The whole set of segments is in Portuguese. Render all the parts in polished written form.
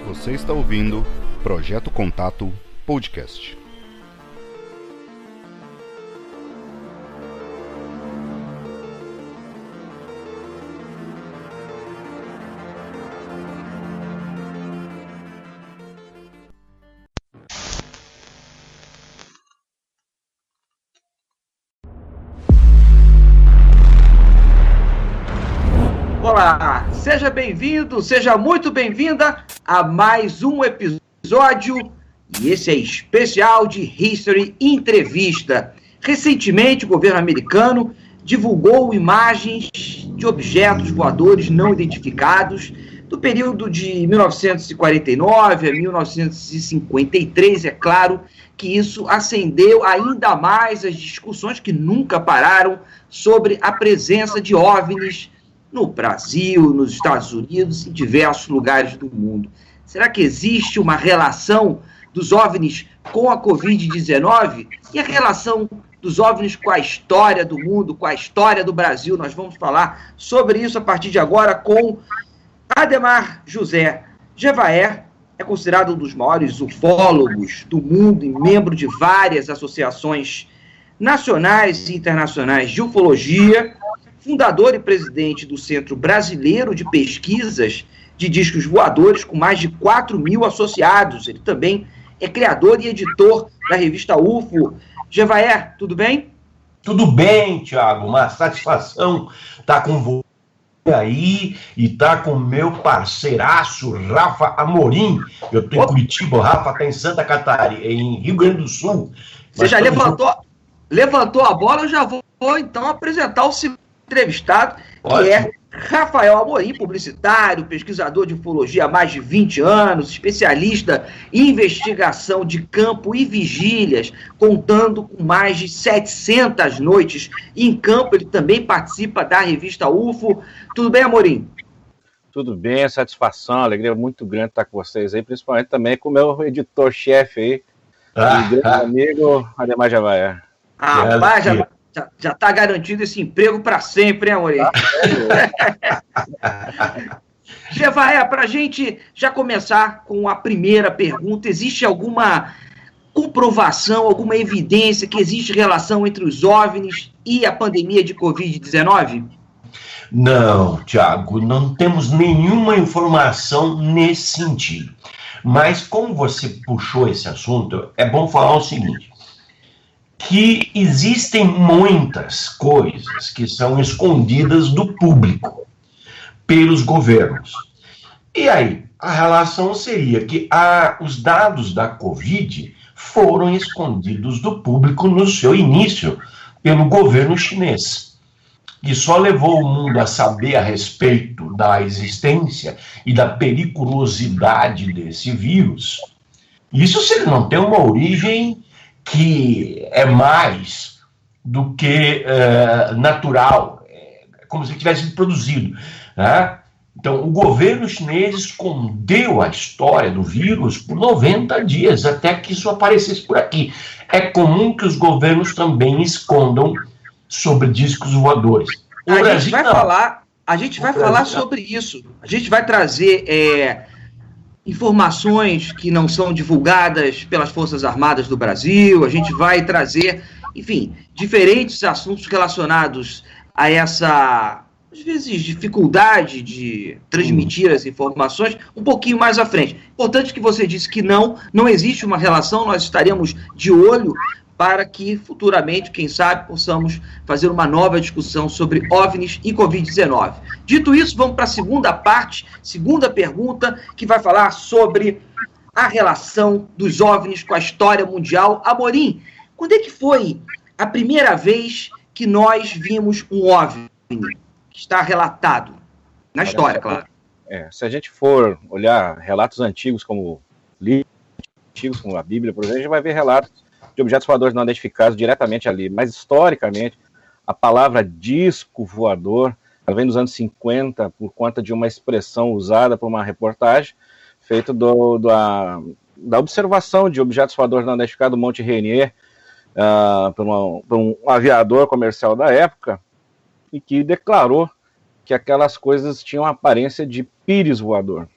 Você está ouvindo Projeto Contato Podcast. Olá, seja bem-vindo, seja muito bem-vinda a mais um episódio, e esse é especial de History Entrevista. Recentemente, o governo americano divulgou imagens de objetos voadores não identificados do período de 1949 a 1953. É claro que isso acendeu ainda mais as discussões que nunca pararam sobre a presença de OVNIs no Brasil, nos Estados Unidos e em diversos lugares do mundo. Será que existe uma relação dos OVNIs com a Covid-19? E a relação dos OVNIs com a história do mundo, com a história do Brasil? Nós vamos falar sobre isso a partir de agora com Ademar José Gevaert. É considerado um dos maiores ufólogos do mundo e membro de várias associações nacionais e internacionais de ufologia, fundador e presidente do Centro Brasileiro de Pesquisas de Discos Voadores, com mais de 4.000 associados. Ele também é criador e editor da revista UFO. Gevaert, tudo bem? Tudo bem, Thiago. Uma satisfação estar com você aí e estar com meu parceiraço, Rafa Amorim. Eu estou em Curitiba, o Rafa está em Santa Catarina, em Rio Grande do Sul. Você já levantou a bola, eu já vou então apresentar o segundo entrevistado, que é Rafael Amorim, publicitário, pesquisador de ufologia há mais de 20 anos, especialista em investigação de campo e vigílias, contando com mais de 700 noites em campo. Ele também participa da revista UFO. Tudo bem, Amorim? Tudo bem, satisfação, alegria muito grande estar com vocês aí, principalmente também com o meu editor-chefe aí, grande amigo Ademar Gevaert. Rapaz, já está garantido esse emprego para sempre, hein, Amorim? Gevaert, para a gente já começar com a primeira pergunta, existe alguma comprovação, alguma evidência que existe relação entre os OVNIs e a pandemia de Covid-19? Não, Thiago, não temos nenhuma informação nesse sentido. Mas como você puxou esse assunto, é bom falar o seguinte: que existem muitas coisas que são escondidas do público pelos governos. E aí, a relação seria que os dados da Covid foram escondidos do público no seu início pelo governo chinês, que só levou o mundo a saber a respeito da existência e da periculosidade desse vírus. Isso se ele não tem uma origem que é mais do que natural, como se tivesse sido produzido, né? Então, o governo chinês escondeu a história do vírus por 90 dias, até que isso aparecesse por aqui. É comum que os governos também escondam sobre discos voadores. A gente vai falar sobre isso. A gente vai trazer informações que não são divulgadas pelas Forças Armadas do Brasil. A gente vai trazer, enfim, diferentes assuntos relacionados a essa, às vezes, dificuldade de transmitir as informações um pouquinho mais à frente. Importante que você disse que não existe uma relação. Nós estaremos de olho para que futuramente, quem sabe, possamos fazer uma nova discussão sobre OVNIs e Covid-19. Dito isso, vamos para a segunda parte, segunda pergunta, que vai falar sobre a relação dos OVNIs com a história mundial. Amorim, quando é que foi a primeira vez que nós vimos um OVNI que está relatado? Na história, claro. Se a gente for olhar relatos antigos, como livros antigos, como a Bíblia, por exemplo, a gente vai ver relatos de objetos voadores não identificados diretamente ali, mas historicamente a palavra disco voador, ela vem dos anos 50 por conta de uma expressão usada por uma reportagem feita da observação de objetos voadores não identificados do Monte Rainier, por um aviador comercial da época, e que declarou que aquelas coisas tinham a aparência de pires voador.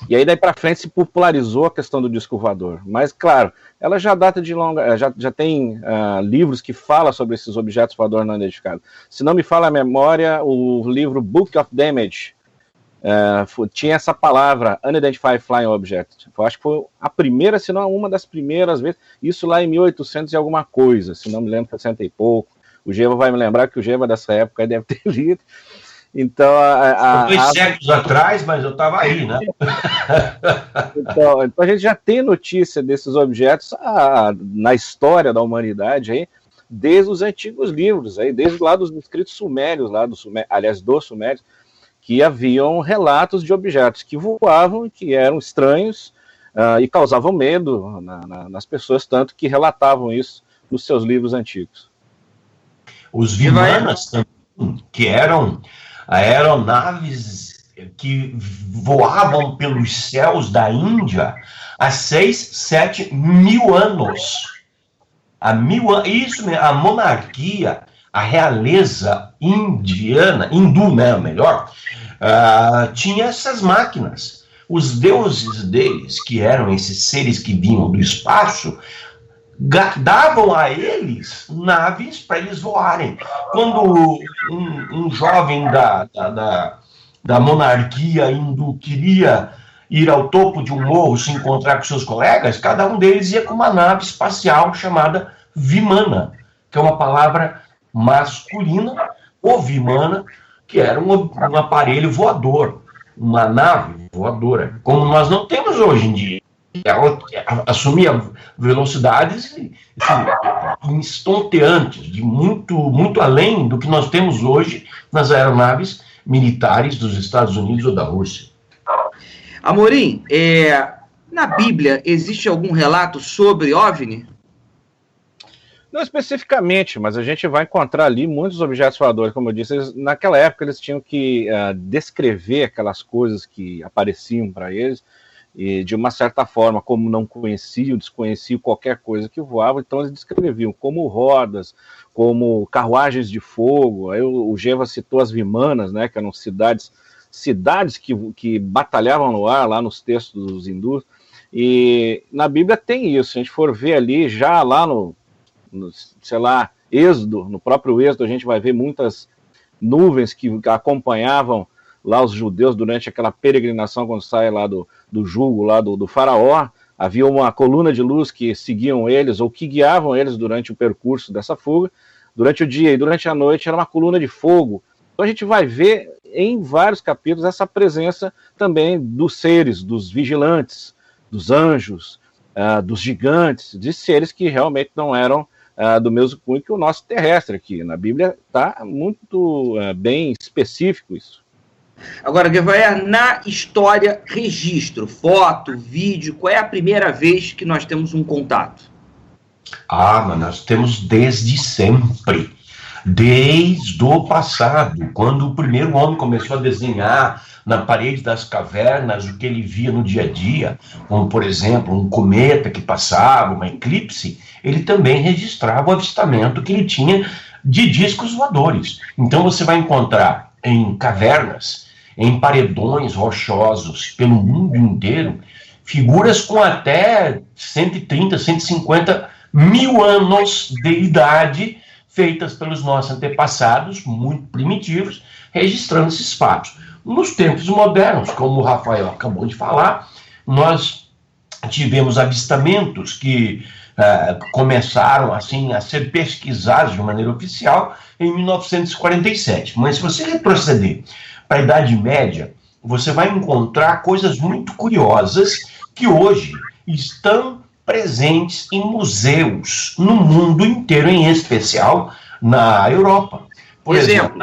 E aí daí para frente se popularizou a questão do disco voador. Mas, claro, ela já data de longa... Já tem livros que falam sobre esses objetos voadores não identificados. Se não me falha a memória, o livro Book of Damage tinha essa palavra, Unidentified Flying Object. Eu acho que foi a primeira, se não uma das primeiras vezes, isso lá em 1800 e alguma coisa, se não me lembro, 60 e pouco. O Geva vai me lembrar que o Geva dessa época deve ter lido. Então, Dois séculos atrás, mas eu estava aí, né? Então a gente já tem notícia desses objetos na história da humanidade, aí, desde os antigos livros, aí, desde lá dos escritos sumérios, dos sumérios, que haviam relatos de objetos que voavam, que eram estranhos e causavam medo nas pessoas, tanto que relatavam isso nos seus livros antigos. Os Vimanas também, que eram aeronaves que voavam pelos céus da Índia há 6, 7 mil anos. Isso mesmo, a monarquia, a realeza hindu, né, melhor, tinha essas máquinas. Os deuses deles, que eram esses seres que vinham do espaço, davam a eles naves para eles voarem. Quando um jovem da monarquia hindu queria ir ao topo de um morro se encontrar com seus colegas, cada um deles ia com uma nave espacial chamada Vimana, que é uma palavra masculina, ou Vimana, que era um aparelho voador, uma nave voadora, como nós não temos hoje em dia. Assumia velocidades estonteantes, de muito além do que nós temos hoje nas aeronaves militares dos Estados Unidos ou da Rússia. Amorim, na Bíblia existe algum relato sobre OVNI? Não especificamente, mas a gente vai encontrar ali muitos objetos voadores, como eu disse. Naquela época eles tinham que descrever aquelas coisas que apareciam para eles, e de uma certa forma, como não desconheciam qualquer coisa que voava, então eles descreviam como rodas, como carruagens de fogo. Aí o Geva citou as Vimanas, né, que eram cidades que batalhavam no ar, lá nos textos dos hindus, e na Bíblia tem isso. Se a gente for ver ali, já lá no Êxodo, no próprio Êxodo, a gente vai ver muitas nuvens que acompanhavam lá os judeus durante aquela peregrinação, quando sai lá do jugo, lá do faraó. Havia uma coluna de luz que seguiam eles, ou que guiavam eles durante o percurso dessa fuga. Durante o dia e durante a noite era uma coluna de fogo. Então a gente vai ver em vários capítulos essa presença também dos seres, dos vigilantes, dos anjos, dos gigantes, de seres que realmente não eram do mesmo cunho que o nosso terrestre aqui. Na Bíblia está muito bem específico isso. Agora, Guevara, na história, registro, foto, vídeo, qual é a primeira vez que nós temos um contato? Mas nós temos desde sempre, desde o passado, quando o primeiro homem começou a desenhar na parede das cavernas o que ele via no dia a dia, como, por exemplo, um cometa que passava, uma eclipse, ele também registrava o avistamento que ele tinha de discos voadores. Então você vai encontrar em cavernas, em paredões rochosos pelo mundo inteiro, figuras com até 130, 150 mil anos de idade, feitas pelos nossos antepassados, muito primitivos, registrando esses fatos. Nos tempos modernos, como o Rafael acabou de falar, nós tivemos avistamentos que começaram assim a ser pesquisados de maneira oficial em 1947. Mas se você retroceder para a Idade Média, você vai encontrar coisas muito curiosas que hoje estão presentes em museus no mundo inteiro, em especial na Europa. Por exemplo,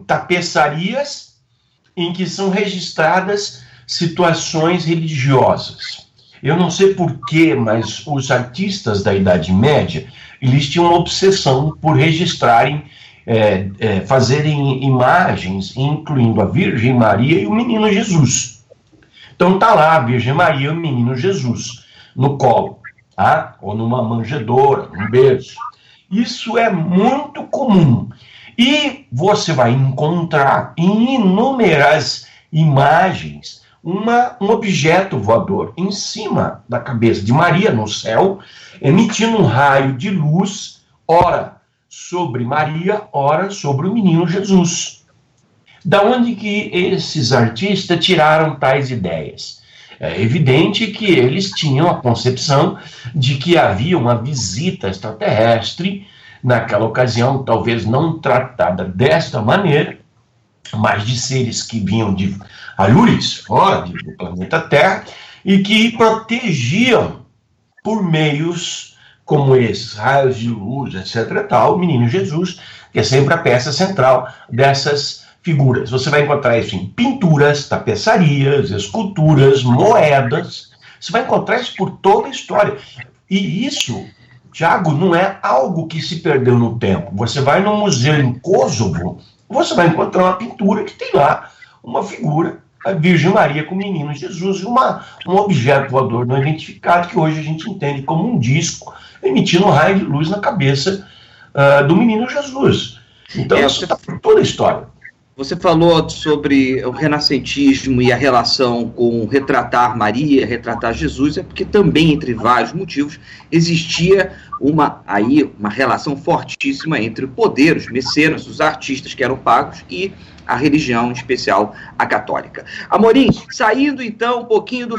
tapeçarias em que são registradas situações religiosas. Eu não sei porquê, mas os artistas da Idade Média, eles tinham uma obsessão por registrarem, fazerem imagens, incluindo a Virgem Maria e o Menino Jesus. Então tá lá a Virgem Maria e o menino Jesus no colo, tá? Ou numa manjedoura, num berço. Isso é muito comum. E você vai encontrar em inúmeras imagens um objeto voador em cima da cabeça de Maria no céu, emitindo um raio de luz, ora sobre Maria, ora sobre o menino Jesus. Da onde que esses artistas tiraram tais ideias? É evidente que eles tinham a concepção de que havia uma visita extraterrestre, naquela ocasião, talvez não tratada desta maneira, mas de seres que vinham de alures, fora do planeta Terra, e que protegiam por meios como esses, raios de luz, etc. e tal, o menino Jesus, que é sempre a peça central dessas figuras. Você vai encontrar isso em pinturas, tapeçarias, esculturas, moedas. Você vai encontrar isso por toda a história. E isso, Tiago, não é algo que se perdeu no tempo. Você vai no museu em Kosovo, você vai encontrar uma pintura que tem lá uma figura, a Virgem Maria com o menino Jesus, e um objeto voador não identificado, que hoje a gente entende como um disco, emitindo um raio de luz na cabeça do menino Jesus. Então, isso está por toda a história. Você falou sobre o renascentismo e a relação com retratar Maria, retratar Jesus, é porque também, entre vários motivos, existia uma relação fortíssima entre o poder, os mecenas, os artistas que eram pagos e a religião, em especial a católica. Amorim, saindo então um pouquinho do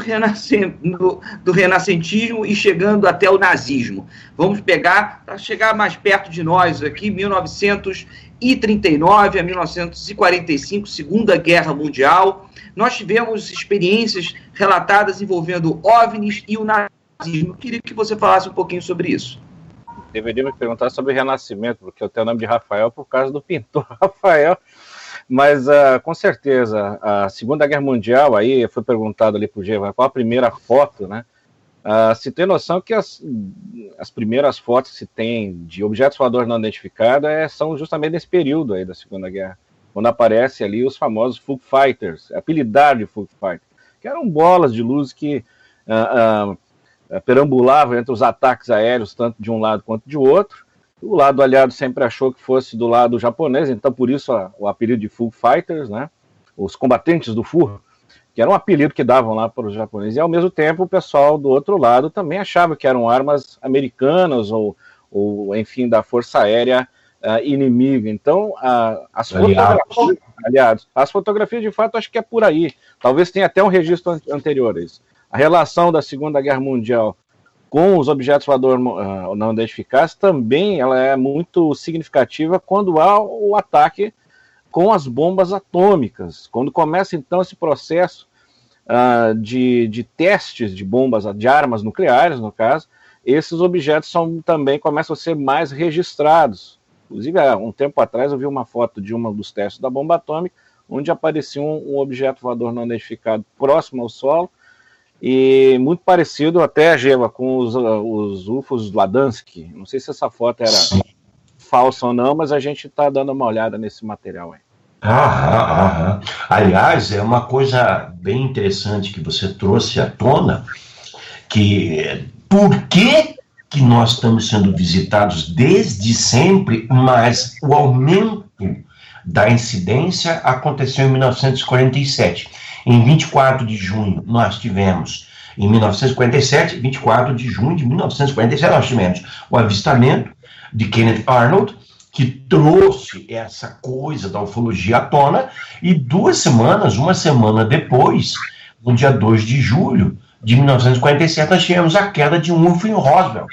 renascentismo e chegando até o nazismo. Vamos pegar, para chegar mais perto de nós aqui, 1939 a 1945, Segunda Guerra Mundial. Nós tivemos experiências relatadas envolvendo OVNIs e o nazismo. Eu queria que você falasse um pouquinho sobre isso. Deveria me perguntar sobre o Renascimento, porque eu tenho o nome de Rafael por causa do pintor Rafael. Mas, com certeza, a Segunda Guerra Mundial, aí foi perguntado ali para o Geva, qual a primeira foto, né? Se tem noção que as primeiras fotos que se tem de objetos voadores não identificados são justamente nesse período aí da Segunda Guerra, quando aparece ali os famosos Foo Fighters, apelidados de Foo Fighters, que eram bolas de luz que perambulavam entre os ataques aéreos, tanto de um lado quanto de outro. O lado aliado sempre achou que fosse do lado japonês, então por isso o apelido de Foo Fighters, né? Os combatentes do Foo, que era um apelido que davam lá para os japoneses. E ao mesmo tempo o pessoal do outro lado também achava que eram armas americanas ou enfim, da Força Aérea inimiga. Então as fotografias de fato acho que é por aí. Talvez tenha até um registro anterior a isso. A relação da Segunda Guerra Mundial com os objetos voadores não identificados, também ela é muito significativa quando há o ataque com as bombas atômicas. Quando começa, então, esse processo de testes de bombas, de armas nucleares, no caso, esses objetos também começam a ser mais registrados. Inclusive, há um tempo atrás, eu vi uma foto de um dos testes da bomba atômica, onde aparecia um objeto voador não identificado próximo ao solo, e muito parecido até, Geva, com os UFOs Ladansky. Não sei se essa foto era falsa ou não, mas a gente está dando uma olhada nesse material aí. Aliás, é uma coisa bem interessante que você trouxe à tona, que por que nós estamos sendo visitados desde sempre, mas o aumento da incidência aconteceu em 1947. Em 24 de junho, nós tivemos, em 1947, 24 de junho de 1947, nós tivemos o avistamento de Kenneth Arnold, que trouxe essa coisa da ufologia à tona, e uma semana depois, no dia 2 de julho de 1947, nós tivemos a queda de um UFO em Roswell.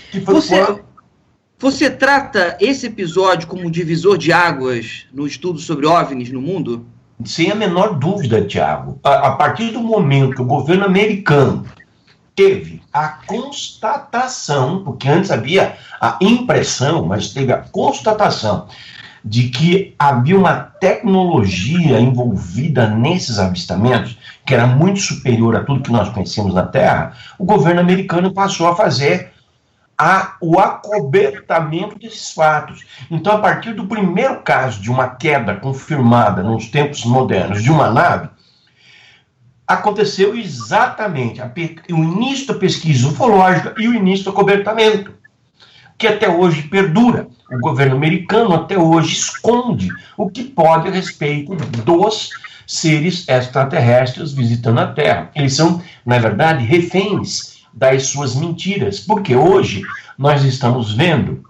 Que foi Você trata esse episódio como um divisor de águas no estudo sobre OVNIs no mundo? Sem a menor dúvida, Tiago. A partir do momento que o governo americano teve a constatação, porque antes havia a impressão, mas teve a constatação de que havia uma tecnologia envolvida nesses avistamentos, que era muito superior a tudo que nós conhecemos na Terra, o governo americano passou a fazer o acobertamento desses fatos. Então, a partir do primeiro caso de uma queda confirmada nos tempos modernos de uma nave, aconteceu exatamente o início da pesquisa ufológica e o início do acobertamento, que até hoje perdura. O governo americano até hoje esconde o que pode a respeito dos seres extraterrestres visitando a Terra. Eles são, na verdade, reféns das suas mentiras, porque hoje nós estamos vendo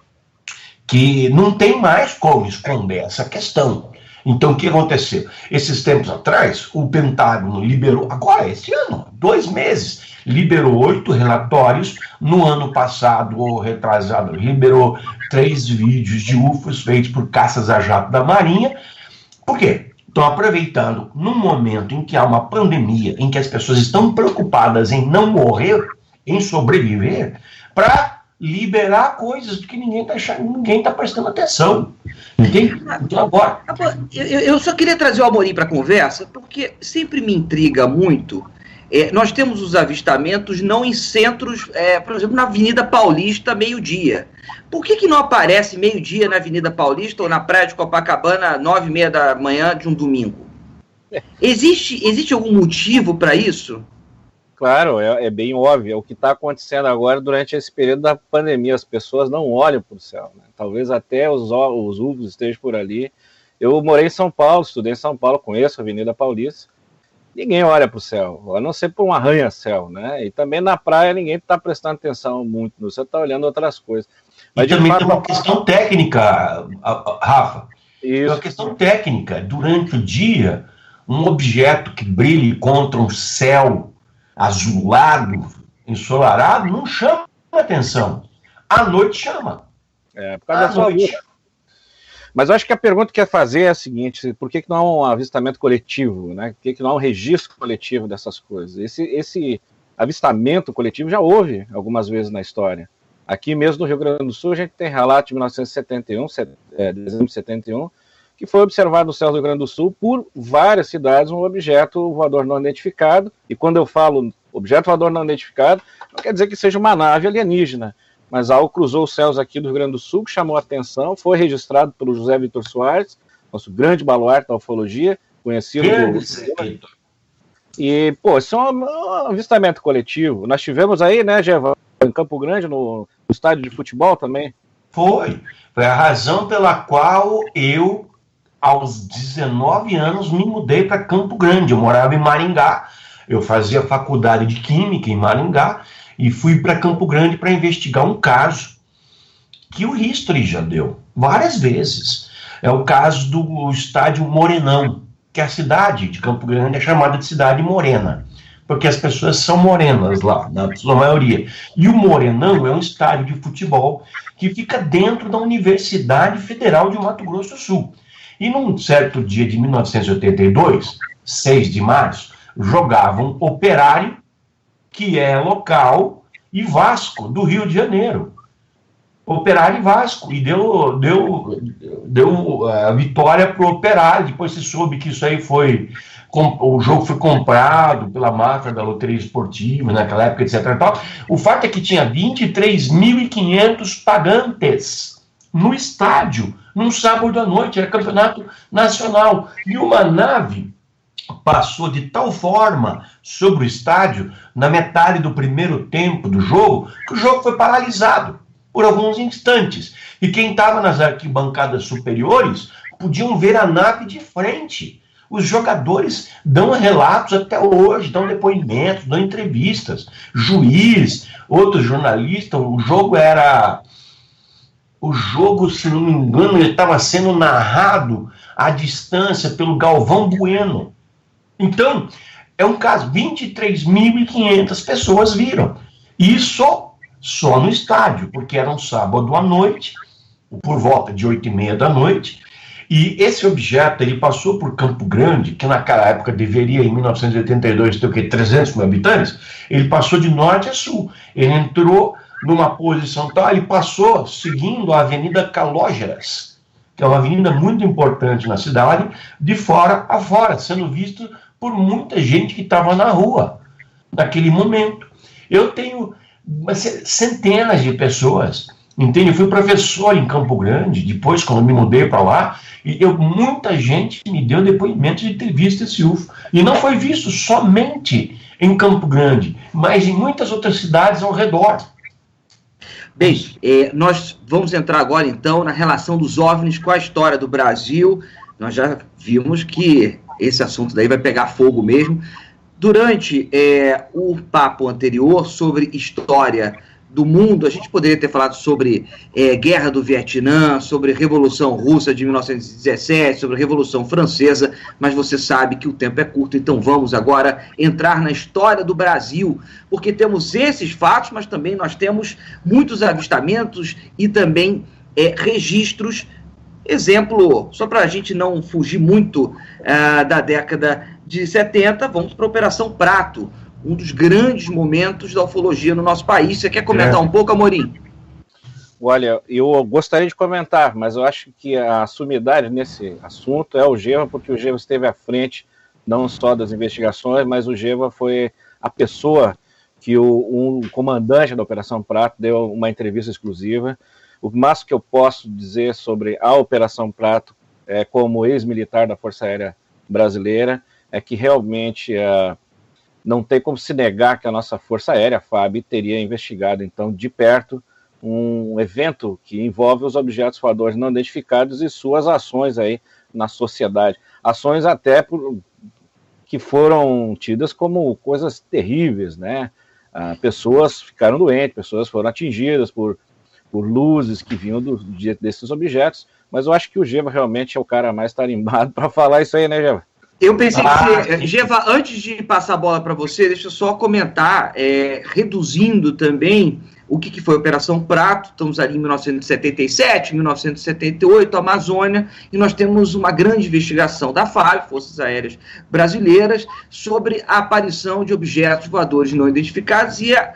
que não tem mais como esconder essa questão. Então, o que aconteceu? Esses tempos atrás, o Pentágono liberou, agora, esse ano, 2 meses, liberou 8 relatórios. No ano passado, ou retrasado, liberou 3 vídeos de UFOs feitos por caças a jato da Marinha. Por quê? Estão aproveitando, num momento em que há uma pandemia, em que as pessoas estão preocupadas em não morrer, em sobreviver, para liberar coisas que ninguém está prestando atenção. Entende? Então, agora... Eu só queria trazer o Amorim para a conversa, porque sempre me intriga muito. Nós temos os avistamentos não em centros, por exemplo, na Avenida Paulista, meio-dia. Por que não aparece meio-dia na Avenida Paulista ou na Praia de Copacabana, 9h30 da manhã de um domingo? Existe algum motivo para isso? Claro, é bem óbvio. É o que está acontecendo agora durante esse período da pandemia. As pessoas não olham para o céu, né? Talvez até os UFOs estejam por ali. Eu morei em São Paulo, estudei em São Paulo, conheço a Avenida Paulista. Ninguém olha para o céu, a não ser por um arranha-céu, né? E também na praia ninguém está prestando atenção muito, você está olhando outras coisas. Mas também tem uma questão técnica, Rafa. Isso. Uma questão técnica. Durante o dia, um objeto que brilhe contra um céu azulado, ensolarado, não chama atenção. À noite chama. Por causa da sua vida. Mas eu acho que a pergunta que quer fazer é a seguinte: por que não há um avistamento coletivo, né? Por que não há um registro coletivo dessas coisas? Esse avistamento coletivo já houve algumas vezes na história. Aqui mesmo no Rio Grande do Sul, a gente tem relato de 1971, dezembro de 71, que foi observado no céu do Rio Grande do Sul por várias cidades um objeto voador não identificado. E quando eu falo objeto voador não identificado, não quer dizer que seja uma nave alienígena, mas algo cruzou os céus aqui do Rio Grande do Sul, que chamou a atenção, foi registrado pelo José Vitor Soares, nosso grande baluarte da ufologia, conhecido por... E, isso é um avistamento coletivo. Nós tivemos aí, né, Geva, em Campo Grande, no estádio de futebol também. Foi a razão pela qual eu, aos 19 anos, me mudei para Campo Grande. Eu morava em Maringá, eu fazia faculdade de Química em Maringá, e fui para Campo Grande para investigar um caso que o History já deu várias vezes. É o caso do estádio Morenão, que a cidade de Campo Grande é chamada de cidade morena, porque as pessoas são morenas lá, na sua maioria. E o Morenão é um estádio de futebol que fica dentro da Universidade Federal de Mato Grosso do Sul. E num certo dia de 1982, 6 de março, jogavam Operário, que é local, e Vasco, do Rio de Janeiro. Operário e Vasco, e deu a vitória para o Operário. Depois se soube que isso aí o jogo foi comprado pela máfia da loteria esportiva, naquela época, etc. O fato é que tinha 23.500 pagantes no estádio, num sábado à noite, era campeonato nacional. E uma nave passou de tal forma sobre o estádio, na metade do primeiro tempo do jogo, que o jogo foi paralisado por alguns instantes. E quem estava nas arquibancadas superiores podiam ver a nave de frente. Os jogadores dão relatos até hoje, dão depoimentos, dão entrevistas. Juiz, outro jornalista, o jogo, se não me engano, ele estava sendo narrado à distância pelo Galvão Bueno. Então, é um caso, 23.500 pessoas viram. Isso só no estádio, porque era um sábado à noite, por volta de 8h30 da noite, e esse objeto, ele passou por Campo Grande, que naquela época deveria, em 1982, ter o quê? 300 mil habitantes, ele passou de norte a sul, ele entrou numa posição tal, ele passou seguindo a Avenida Calógeras, que é uma avenida muito importante na cidade, de fora a fora, sendo visto por muita gente que estava na rua naquele momento. Eu tenho centenas de pessoas Entende? Eu fui professor em Campo Grande, depois, quando me mudei para lá, e muita gente me deu depoimento de ter visto esse UFO. E não foi visto somente em Campo Grande, mas em muitas outras cidades ao redor. Bem, nós vamos entrar agora, então, na relação dos OVNIs com a história do Brasil. Nós já vimos que esse assunto daí vai pegar fogo mesmo. Durante o papo anterior sobre história do mundo, a gente poderia ter falado sobre Guerra do Vietnã, sobre Revolução Russa de 1917, sobre Revolução Francesa, mas você sabe que o tempo é curto, então vamos agora entrar na história do Brasil, porque temos esses fatos, mas também nós temos muitos avistamentos e também registros. Exemplo, só para a gente não fugir muito da década de 70, vamos para a Operação Prato, um dos grandes momentos da ufologia no nosso país. Você quer comentar um pouco, Amorim? Olha, eu gostaria de comentar, mas eu acho que a sumidade nesse assunto é o Geva, porque o Geva esteve à frente não só das investigações, mas o Geva foi a pessoa que um comandante da Operação Prato deu uma entrevista exclusiva. O máximo que eu posso dizer sobre a Operação Prato, como ex-militar da Força Aérea Brasileira, é que realmente não tem como se negar que a nossa Força Aérea, a FAB, teria investigado, então, de perto, um evento que envolve os objetos voadores não identificados e suas ações aí na sociedade. Ações até que foram tidas como coisas terríveis, né? Pessoas ficaram doentes, pessoas foram atingidas por luzes que vinham desses objetos, mas eu acho que o Geva realmente é o cara mais tarimbado para falar isso aí, né, Geva? Eu pensei que Geva, antes de passar a bola para você, deixa eu só comentar, reduzindo também o que foi a Operação Prato. Estamos ali em 1977, 1978, Amazônia, e nós temos uma grande investigação da FAB, Forças Aéreas Brasileiras, sobre a aparição de objetos voadores não identificados e a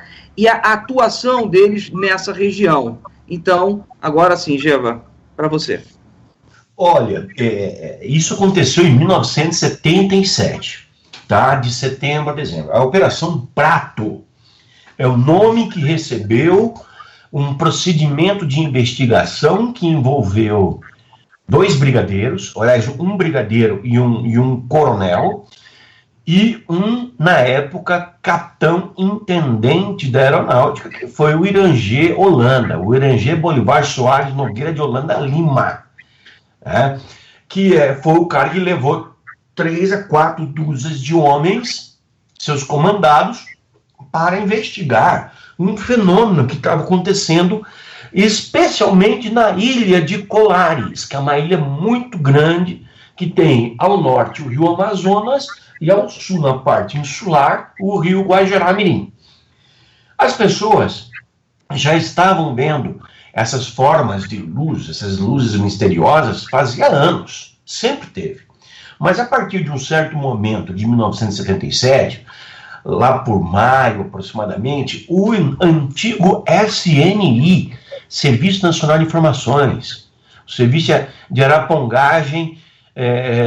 atuação deles nessa região. Então, agora sim, Geva, para você. Olha, isso aconteceu em 1977, tá? De setembro a dezembro. A Operação Prato é o nome que recebeu um procedimento de investigação que envolveu 2 brigadeiros, aliás, um brigadeiro e um coronel, e na época, capitão-intendente da aeronáutica, que foi o Irangê Holanda, o Irangê Bolivar Soares Nogueira de Holanda Lima, que foi o cara que levou 3 a 4 dúzias de homens, seus comandados, para investigar um fenômeno que estava acontecendo, especialmente na ilha de Colares, que é uma ilha muito grande, que tem ao norte o rio Amazonas e ao sul, na parte insular, o rio Guajará-Mirim. As pessoas já estavam vendo essas formas de luz, essas luzes misteriosas, fazia anos, sempre teve. Mas a partir de um certo momento, de 1977, lá por maio aproximadamente, o antigo SNI, Serviço Nacional de Informações, o Serviço de Arapongagem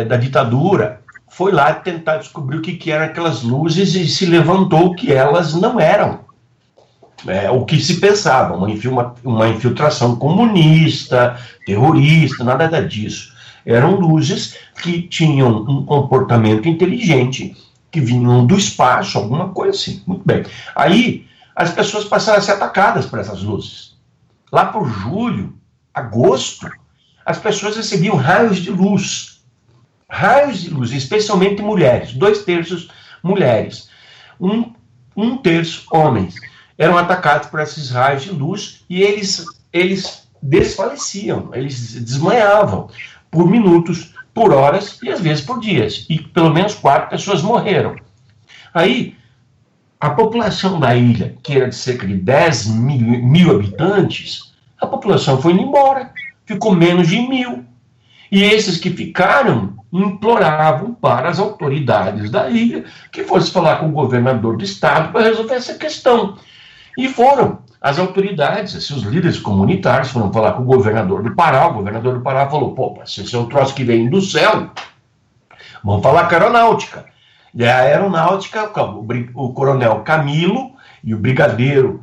da ditadura, foi lá tentar descobrir o que eram aquelas luzes e se levantou que elas não eram o que se pensava, uma infiltração comunista, terrorista, nada disso. Eram luzes que tinham um comportamento inteligente, que vinham do espaço, alguma coisa assim. Muito bem. Aí, as pessoas passaram a ser atacadas por essas luzes. Lá por julho, agosto, as pessoas recebiam raios de luz, especialmente mulheres, 2/3 mulheres, um terço homens. Eram atacados por esses raios de luz e eles desfaleciam, eles desmaiavam por minutos, por horas e às vezes por dias. E pelo menos 4 pessoas morreram. Aí, a população da ilha, que era de cerca de 10 mil habitantes, a população foi indo embora, ficou menos de 1.000. E esses que ficaram imploravam para as autoridades da ilha que fosse falar com o governador do estado para resolver essa questão. E foram. As autoridades, os líderes comunitários foram falar com o governador do Pará. O governador do Pará falou: pô, se esse é um troço que vem do céu, vamos falar com a aeronáutica. E a aeronáutica, o coronel Camilo e o brigadeiro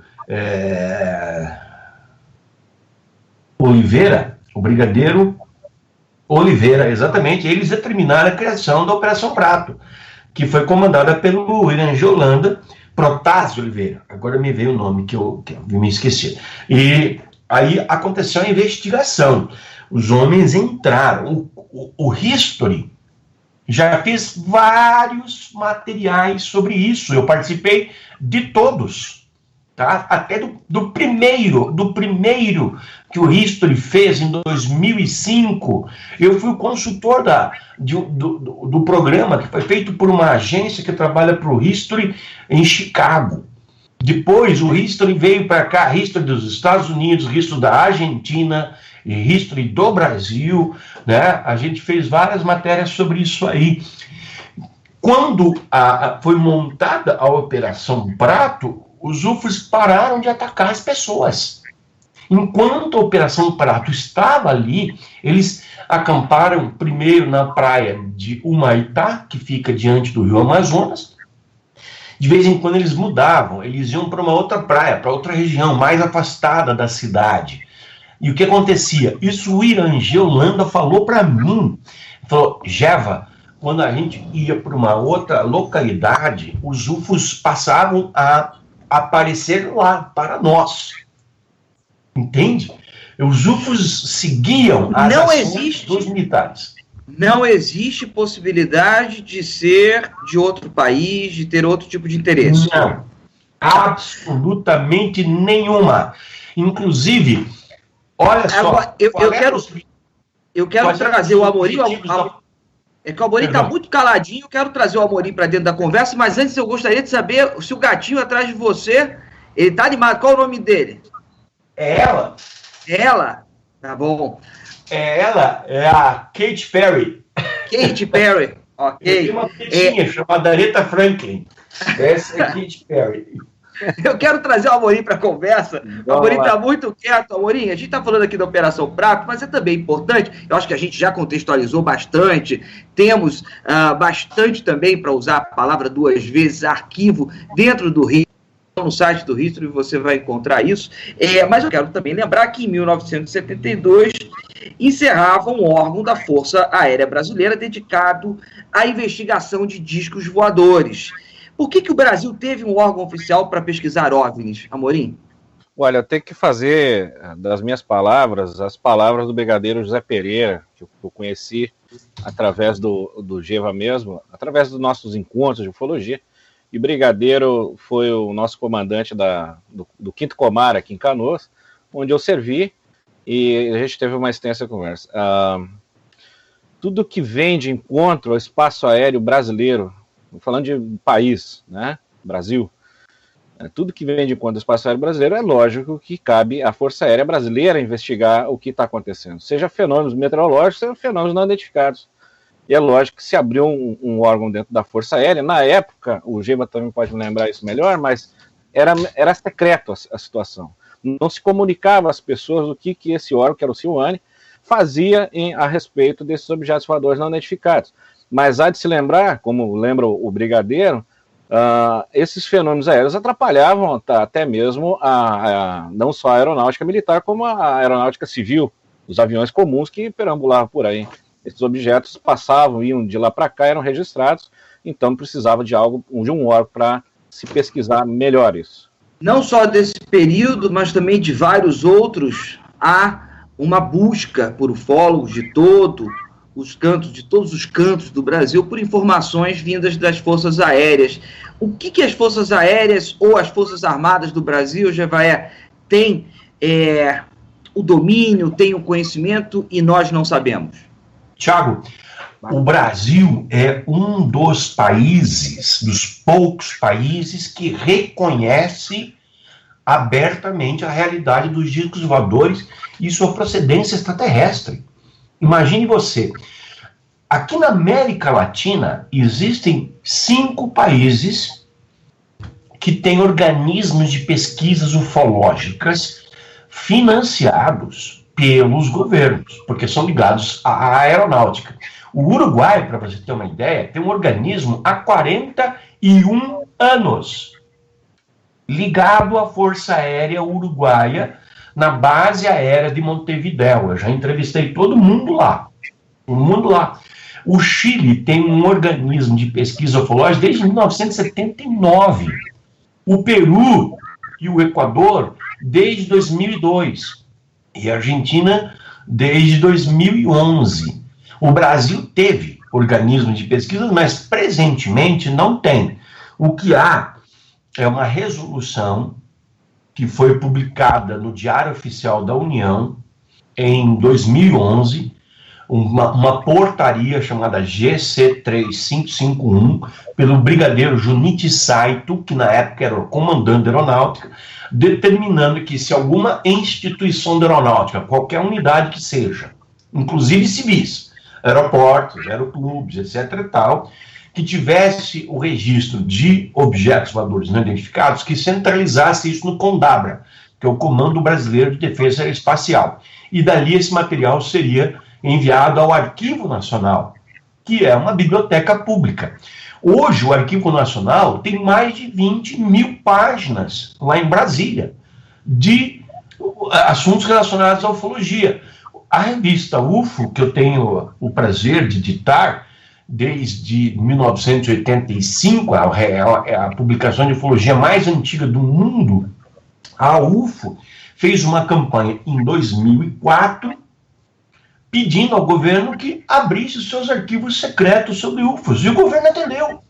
Oliveira, o brigadeiro Oliveira, exatamente, eles determinaram a criação da Operação Prato, que foi comandada pelo Irangê Holanda, Protásio Oliveira. Agora me veio o nome que eu me esqueci. E aí aconteceu a investigação. Os homens entraram. O History já fez vários materiais sobre isso. Eu participei de todos, tá? Até do primeiro que o History fez em 2005. Eu fui o consultor do programa, que foi feito por uma agência que trabalha para o History em Chicago. Depois o History veio para cá, History dos Estados Unidos, History da Argentina, e History do Brasil, né? A gente fez várias matérias sobre isso aí. Quando foi montada a Operação Prato, os UFOs pararam de atacar as pessoas. Enquanto a Operação Prato estava ali, eles acamparam primeiro na praia de Humaitá, que fica diante do Rio Amazonas. De vez em quando eles mudavam, eles iam para uma outra praia, para outra região mais afastada da cidade. E o que acontecia? Isso o Irangê Holanda falou para mim. Falou, Geva, quando a gente ia para uma outra localidade, os UFOs passavam a aparecer lá para nós. Entende? Os UFOs seguiam as ações dos militares. Não existe possibilidade de ser de outro país, de ter outro tipo de interesse. Não. Absolutamente nenhuma. Inclusive, olha só. Agora, eu quero trazer o Amorim. É que o Amorim está muito caladinho. Eu quero trazer o Amorim para dentro da conversa, mas antes eu gostaria de saber se o gatinho atrás de você, ele está animado. Qual o nome dele? É ela. Ela? Tá bom. Ela é a Katy Perry. Katy Perry, ok. Tem uma petinha chamada Aretha Franklin. Essa é a Katy Perry. Eu quero trazer o Amorim para a conversa. O Amorim está muito quieto. Amorim, a gente está falando aqui da Operação Prato, mas é também importante, eu acho que a gente já contextualizou bastante, temos bastante também, para usar a palavra duas vezes, arquivo dentro do Rio. No site do History você vai encontrar isso, mas eu quero também lembrar que em 1972 encerrava um órgão da Força Aérea Brasileira dedicado à investigação de discos voadores. Por que o Brasil teve um órgão oficial para pesquisar OVNIs, Amorim? Olha, eu tenho que fazer das minhas palavras as palavras do brigadeiro José Pereira, que eu conheci através do Geva mesmo, através dos nossos encontros de ufologia. E Brigadeiro foi o nosso comandante do 5º Comar aqui em Canoas, onde eu servi, e a gente teve uma extensa conversa. Tudo que vem de encontro ao espaço aéreo brasileiro, falando de país, né, Brasil, tudo que vem de encontro ao espaço aéreo brasileiro, é lógico que cabe à Força Aérea Brasileira investigar o que está acontecendo, seja fenômenos meteorológicos, seja fenômenos não identificados. E é lógico que se abriu um órgão dentro da Força Aérea. Na época, o Gema também pode lembrar isso melhor, mas era secreto a situação. Não se comunicava às pessoas o que esse órgão, que era o CIUANE, fazia a respeito desses objetos voadores não identificados. Mas há de se lembrar, como lembra o Brigadeiro, esses fenômenos aéreos atrapalhavam até mesmo não só a aeronáutica militar, como a aeronáutica civil, os aviões comuns que perambulavam por aí. Esses objetos passavam, iam de lá para cá, eram registrados, então precisava de um órgão para se pesquisar melhor isso. Não só desse período, mas também de vários outros, há uma busca por ufólogos de todos os cantos do Brasil por informações vindas das forças aéreas. O que as forças aéreas ou as forças armadas do Brasil, Jevaé, têm o domínio, têm o conhecimento e nós não sabemos? Tiago, o Brasil é um dos poucos países que reconhece abertamente a realidade dos discos voadores e sua procedência extraterrestre. Imagine você, aqui na América Latina existem 5 países que têm organismos de pesquisas ufológicas financiados pelos governos, porque são ligados à aeronáutica. O Uruguai, para você ter uma ideia, tem um organismo há 41 anos ligado à Força Aérea Uruguaia na base aérea de Montevidéu. Eu já entrevistei todo mundo lá. O Chile tem um organismo de pesquisa ufológica desde 1979. O Peru e o Equador desde 2002. E a Argentina desde 2011. O Brasil teve organismos de pesquisa, mas presentemente não tem. O que há é uma resolução que foi publicada no Diário Oficial da União em 2011, uma portaria chamada GC3551, pelo brigadeiro Junichi Saito, que na época era o comandante da aeronáutica, determinando que se alguma instituição da aeronáutica, qualquer unidade que seja, inclusive civis, aeroportos, aeroclubes, etc. e tal, que tivesse o registro de objetos voadores não identificados, que centralizasse isso no CONDABRA, que é o Comando Brasileiro de Defesa Aeroespacial. E dali esse material seria enviado ao Arquivo Nacional, que é uma biblioteca pública. Hoje, o Arquivo Nacional tem mais de 20 mil páginas, lá em Brasília, de assuntos relacionados à ufologia. A revista UFO, que eu tenho o prazer de editar, desde 1985, é a publicação de ufologia mais antiga do mundo, a UFO fez uma campanha em 2004, pedindo ao governo que abrisse seus arquivos secretos sobre UFOs. E o governo atendeu.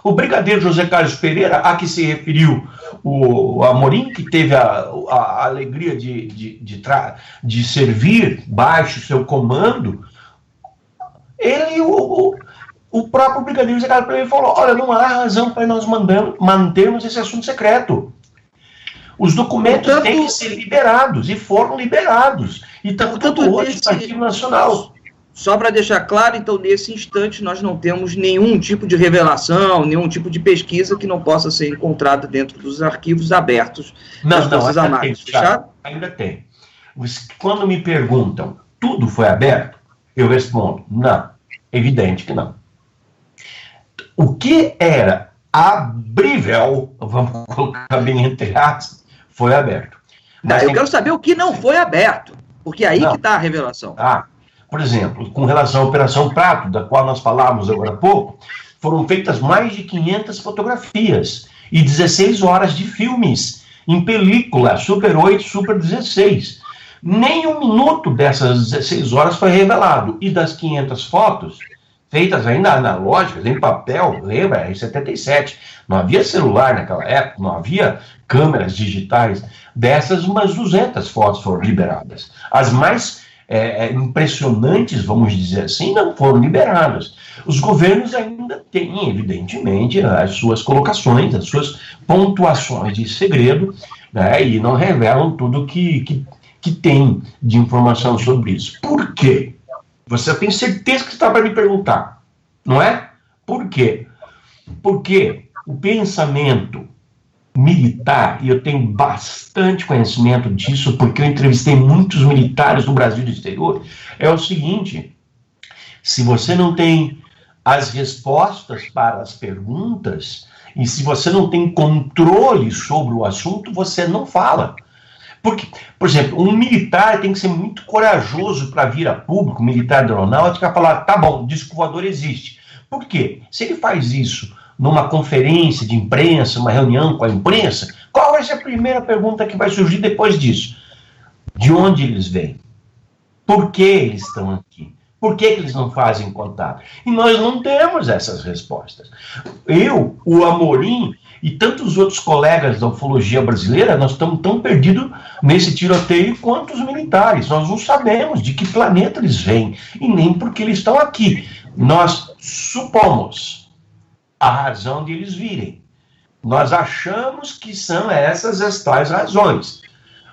O brigadeiro José Carlos Pereira, a que se referiu o Amorim, que teve a alegria de servir baixo seu comando, ele, o próprio brigadeiro José Carlos Pereira falou: olha, não há razão para nós mantermos esse assunto secreto. Os documentos têm que ser liberados, e foram liberados. E está tudo hoje no Arquivo Nacional. Só para deixar claro, então, nesse instante, nós não temos nenhum tipo de revelação, nenhum tipo de pesquisa que não possa ser encontrada dentro dos arquivos abertos das nossas análises. Fechado? Ainda tem. Quando me perguntam, tudo foi aberto? Eu respondo, não. Evidente que não. O que era abrível, vamos colocar bem entre aspas, foi aberto. Mas eu quero saber o que não foi aberto, porque é aí que está a revelação. Por exemplo, com relação à Operação Prato, da qual nós falávamos agora há pouco, foram feitas mais de 500 fotografias e 16 horas de filmes em película, Super 8, Super 16. Nem um minuto dessas 16 horas foi revelado. E das 500 fotos, feitas ainda analógicas, em papel, lembra? Em 77. Não havia celular naquela época, não havia câmeras digitais. Dessas, umas 200 fotos foram liberadas. As mais impressionantes, vamos dizer assim, não foram liberadas. Os governos ainda têm, evidentemente, as suas colocações, as suas pontuações de segredo, né, e não revelam tudo que tem de informação sobre isso. Por quê? Você tem certeza que está para me perguntar, não é? Por quê? Porque o pensamento militar, e eu tenho bastante conhecimento disso, porque eu entrevistei muitos militares do Brasil e do exterior, é o seguinte: se você não tem as respostas para as perguntas, e se você não tem controle sobre o assunto, você não fala. Porque, por exemplo, um militar tem que ser muito corajoso para vir a público, militar da aeronáutica, falar, tá bom, disco voador existe. Por quê? Se ele faz isso numa conferência de imprensa, uma reunião com a imprensa, qual vai ser a primeira pergunta que vai surgir depois disso? De onde eles vêm? Por que eles estão aqui? Por que eles não fazem contato? E nós não temos essas respostas. Eu, o Amorim e tantos outros colegas da ufologia brasileira, nós estamos tão perdidos nesse tiroteio quanto os militares. Nós não sabemos de que planeta eles vêm e nem por que eles estão aqui. Nós supomos a razão de eles virem. Nós achamos que são essas as tais razões,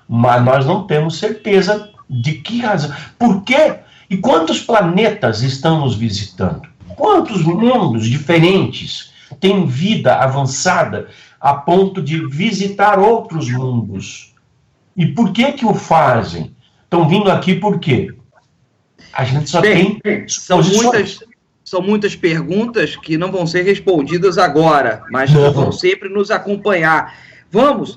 mas nós não temos certeza de que razão. Por quê? E quantos planetas estão nos visitando? Quantos mundos diferentes têm vida avançada a ponto de visitar outros mundos? E por que que o fazem? Estão vindo aqui por quê? A gente só tem São muitas perguntas que não vão ser respondidas agora, mas que vão sempre nos acompanhar.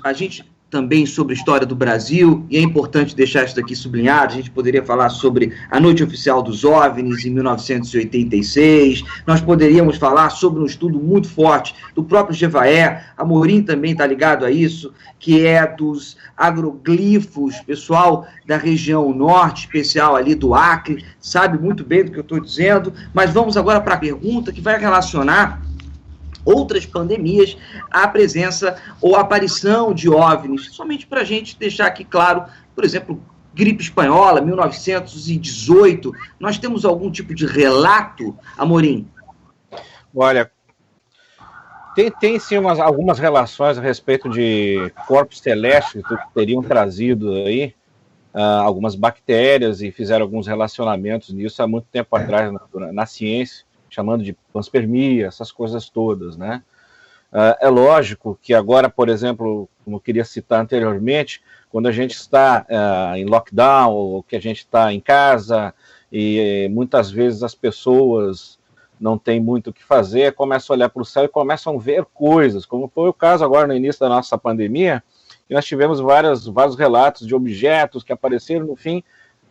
A gente também sobre a história do Brasil, e é importante deixar isso daqui sublinhado. A gente poderia falar sobre a Noite Oficial dos OVNIs, em 1986, nós poderíamos falar sobre um estudo muito forte do próprio Jevaé, Amorim também está ligado a isso, que é dos agroglifos, pessoal da região norte, especial ali do Acre, sabe muito bem do que eu estou dizendo, mas vamos agora para a pergunta que vai relacionar outras pandemias, a presença ou a aparição de OVNIs, somente para a gente deixar aqui claro, por exemplo, gripe espanhola, 1918, nós temos algum tipo de relato, Amorim? Olha, tem sim algumas relações a respeito de corpos celestes que teriam trazido aí algumas bactérias e fizeram alguns relacionamentos nisso há muito tempo atrás na ciência, chamando de panspermia, essas coisas todas, né? É lógico que agora, por exemplo, como eu queria citar anteriormente, quando a gente está em lockdown, ou que a gente está em casa, e muitas vezes as pessoas não têm muito o que fazer, começam a olhar para o céu e começam a ver coisas, como foi o caso agora no início da nossa pandemia, e nós tivemos vários relatos de objetos que apareceram, no fim,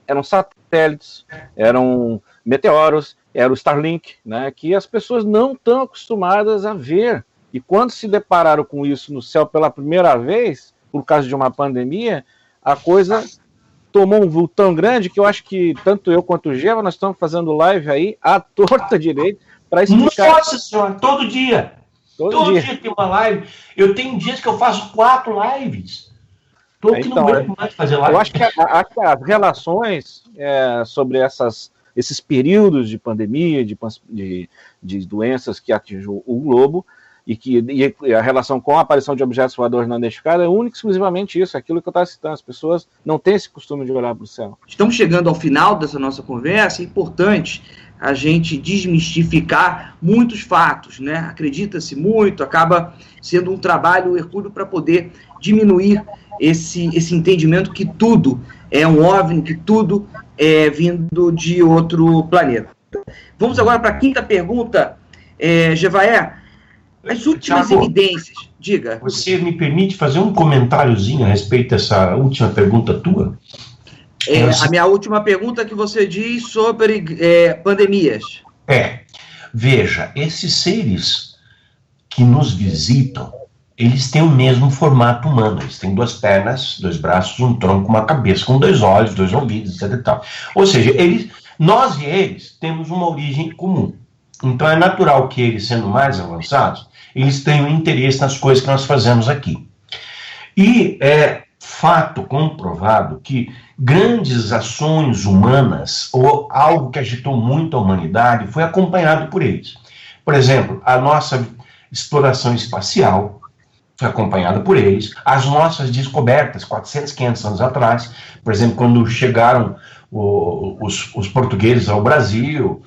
eram satélites, eram meteoros, era o Starlink, né, que as pessoas não estão acostumadas a ver. E quando se depararam com isso no céu pela primeira vez, por causa de uma pandemia, a coisa tomou um vulto tão grande que eu acho que tanto eu quanto o Geva, nós estamos fazendo live aí, à torta direito, para explicar. Nossa senhora, todo dia. Todo dia tem uma live. Eu tenho dias que eu faço 4 lives. Estou aqui no meio mais de fazer live. Eu acho que as relações sobre esses períodos de pandemia, de doenças que atingiu o globo, e a relação com a aparição de objetos voadores não identificados é única e exclusivamente isso, aquilo que eu estava citando. As pessoas não têm esse costume de olhar para o céu. Estamos chegando ao final dessa nossa conversa, é importante a gente desmistificar muitos fatos, né? Acredita-se muito, acaba sendo um trabalho hercúleo para poder diminuir esse entendimento que tudo é um OVNI, que tudo é vindo de outro planeta. Vamos agora para a quinta pergunta, Jevaé. As últimas evidências, diga. Você me permite fazer um comentáriozinho a respeito dessa última pergunta tua? A minha última pergunta que você diz sobre pandemias. Veja, esses seres que nos visitam, eles têm o mesmo formato humano. Eles têm 2 pernas, 2 braços, um tronco, uma cabeça, com 2 olhos, 2 ouvidos, etc. E tal. Ou seja, nós e eles temos uma origem comum. Então é natural que eles, sendo mais avançados, eles tenham interesse nas coisas que nós fazemos aqui. E é fato comprovado que grandes ações humanas, ou algo que agitou muito a humanidade, foi acompanhado por eles. Por exemplo, a nossa exploração espacial foi acompanhada por eles. As nossas descobertas, 400, 500 anos atrás, por exemplo, quando chegaram os portugueses ao Brasil,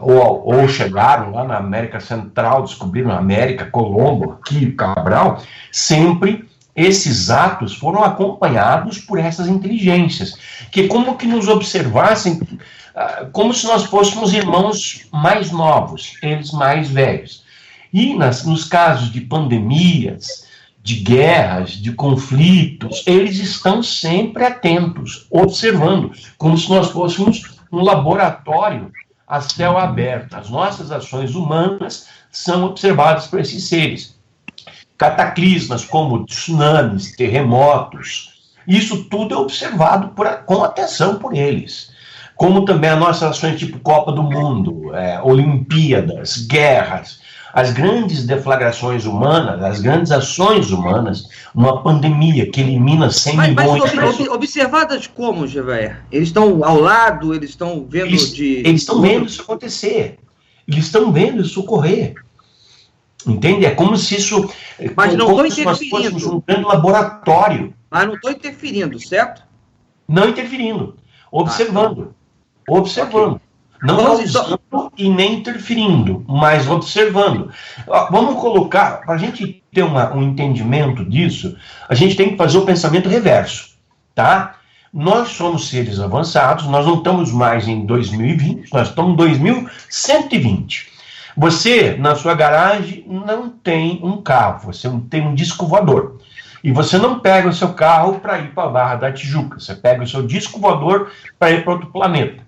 ou chegaram lá na América Central, descobriram a América, Colombo, aqui, Cabral, sempre esses atos foram acompanhados por essas inteligências, que como que nos observassem, como se nós fôssemos irmãos mais novos, eles mais velhos. E nos casos de pandemias, de guerras, de conflitos, eles estão sempre atentos, observando, como se nós fôssemos um laboratório a céu aberto. As nossas ações humanas são observadas por esses seres. Cataclismas como tsunamis, terremotos, isso tudo é observado com atenção por eles. Como também as nossas ações tipo Copa do Mundo, Olimpíadas, guerras, as grandes deflagrações humanas, as grandes ações humanas, uma pandemia que elimina 100 milhões de pessoas. Observadas como, Jevaé? Eles estão ao lado, eles estão vendo Eles estão vendo isso acontecer. Eles estão vendo isso ocorrer. Entende? É como se isso... Mas não estão interferindo. Se nós fôssemos um grande laboratório. Mas não estão interferindo, certo? Não interferindo. Observando. Observando. Okay. Não causando e nem interferindo, mas observando. Vamos colocar, para a gente ter um entendimento disso, a gente tem que fazer o pensamento reverso, tá? Nós somos seres avançados, nós não estamos mais em 2020, nós estamos em 2120. Você, na sua garagem, não tem um carro, você tem um disco voador. E você não pega o seu carro para ir para a Barra da Tijuca, você pega o seu disco voador para ir para outro planeta,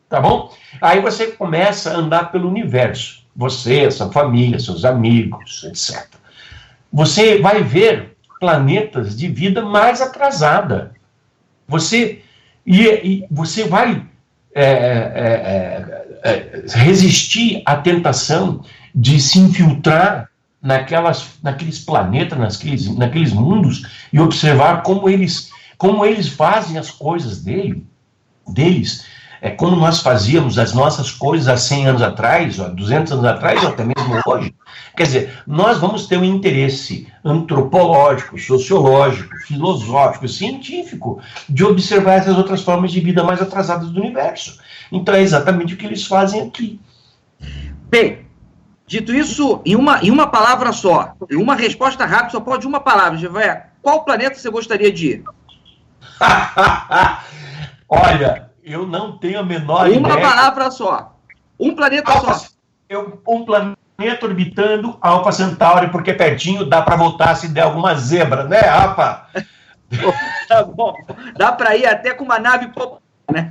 tá bom? Aí você começa a andar pelo universo, você, sua família, seus amigos, etc. Você vai ver planetas de vida mais atrasada. Você vai resistir à tentação de se infiltrar naqueles planetas, naqueles mundos, e observar como eles fazem as coisas deles, como nós fazíamos as nossas coisas há 100 anos atrás, há 200 anos atrás, ou até mesmo hoje. Quer dizer, nós vamos ter um interesse antropológico, sociológico, filosófico, científico, de observar essas outras formas de vida mais atrasadas do universo. Então é exatamente o que eles fazem aqui. Bem, dito isso, em uma palavra só, em uma resposta rápida, só pode uma palavra, Jevaé. Qual planeta você gostaria de ir? Olha, eu não tenho a menor ideia. Uma palavra só. Um planeta só. Um planeta orbitando Alfa Centauri, porque pertinho dá para voltar se der alguma zebra, né, Rafa? Tá bom. Dá para ir até com uma nave popular, né?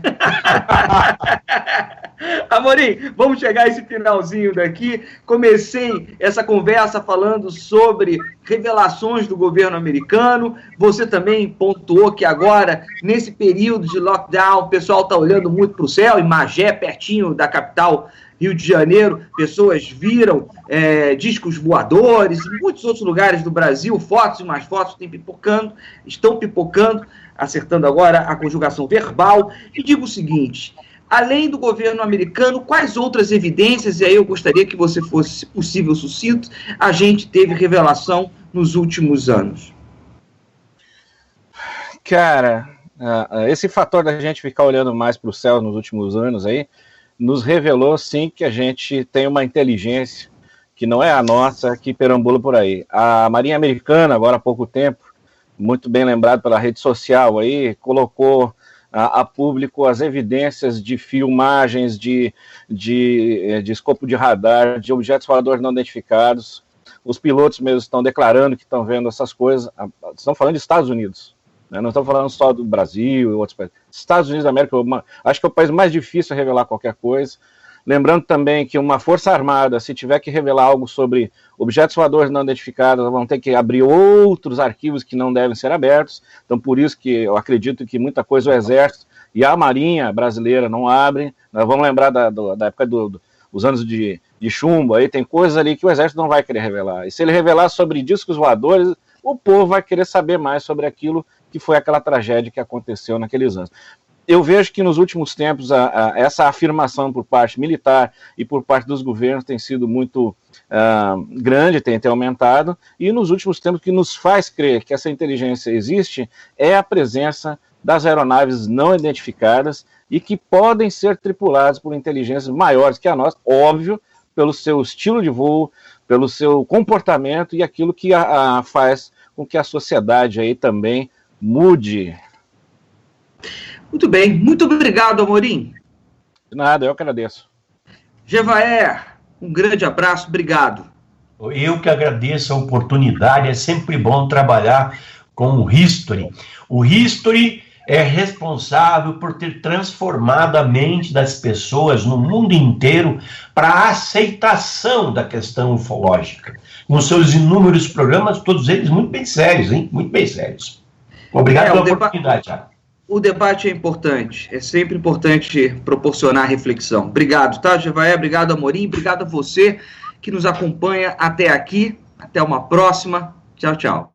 Amorim, vamos chegar a esse finalzinho daqui. Comecei essa conversa falando sobre revelações do governo americano. Você também pontuou que agora, nesse período de lockdown, o pessoal está olhando muito para o céu. Em Magé, pertinho da capital Rio de Janeiro, pessoas viram discos voadores. Em muitos outros lugares do Brasil, fotos e mais fotos estão pipocando, acertando agora a conjugação verbal. E digo o seguinte: além do governo americano, quais outras evidências, e aí eu gostaria que você fosse, se possível, sucinto, a gente teve revelação nos últimos anos? Cara, esse fator da gente ficar olhando mais para o céu nos últimos anos aí, nos revelou, sim, que a gente tem uma inteligência que não é a nossa, que perambula por aí. A Marinha Americana, agora há pouco tempo, muito bem lembrado pela rede social aí, colocou a público as evidências de filmagens, de escopo de radar, de objetos voadores não identificados. Os pilotos mesmo estão declarando que estão vendo essas coisas. Estão falando de Estados Unidos, né? Não estão falando só do Brasil e outros países. Estados Unidos da América, acho que é o país mais difícil a revelar qualquer coisa. Lembrando também que uma força armada, se tiver que revelar algo sobre objetos voadores não identificados, vão ter que abrir outros arquivos que não devem ser abertos. Então, por isso que eu acredito que muita coisa o Exército e a Marinha brasileira não abrem. Nós vamos lembrar da época dos anos de chumbo, aí tem coisas ali que o Exército não vai querer revelar. E se ele revelar sobre discos voadores, o povo vai querer saber mais sobre aquilo que foi aquela tragédia que aconteceu naqueles anos. Eu vejo que nos últimos tempos essa afirmação por parte militar e por parte dos governos tem sido muito grande, tem aumentado, e nos últimos tempos o que nos faz crer que essa inteligência existe é a presença das aeronaves não identificadas e que podem ser tripuladas por inteligências maiores que a nossa, óbvio, pelo seu estilo de voo, pelo seu comportamento e aquilo que faz com que a sociedade aí também mude. Muito bem, muito obrigado, Amorim. De nada, eu que agradeço. Jevaé, um grande abraço, obrigado. Eu que agradeço a oportunidade, é sempre bom trabalhar com o History. O History é responsável por ter transformado a mente das pessoas no mundo inteiro para a aceitação da questão ufológica. Com seus inúmeros programas, todos eles muito bem sérios, hein? Muito bem sérios. Obrigado pela oportunidade, Thiago. O debate é importante, é sempre importante proporcionar reflexão. Obrigado, tá, Jevaé? Obrigado, Amorim. Obrigado a você que nos acompanha até aqui. Até uma próxima. Tchau, tchau.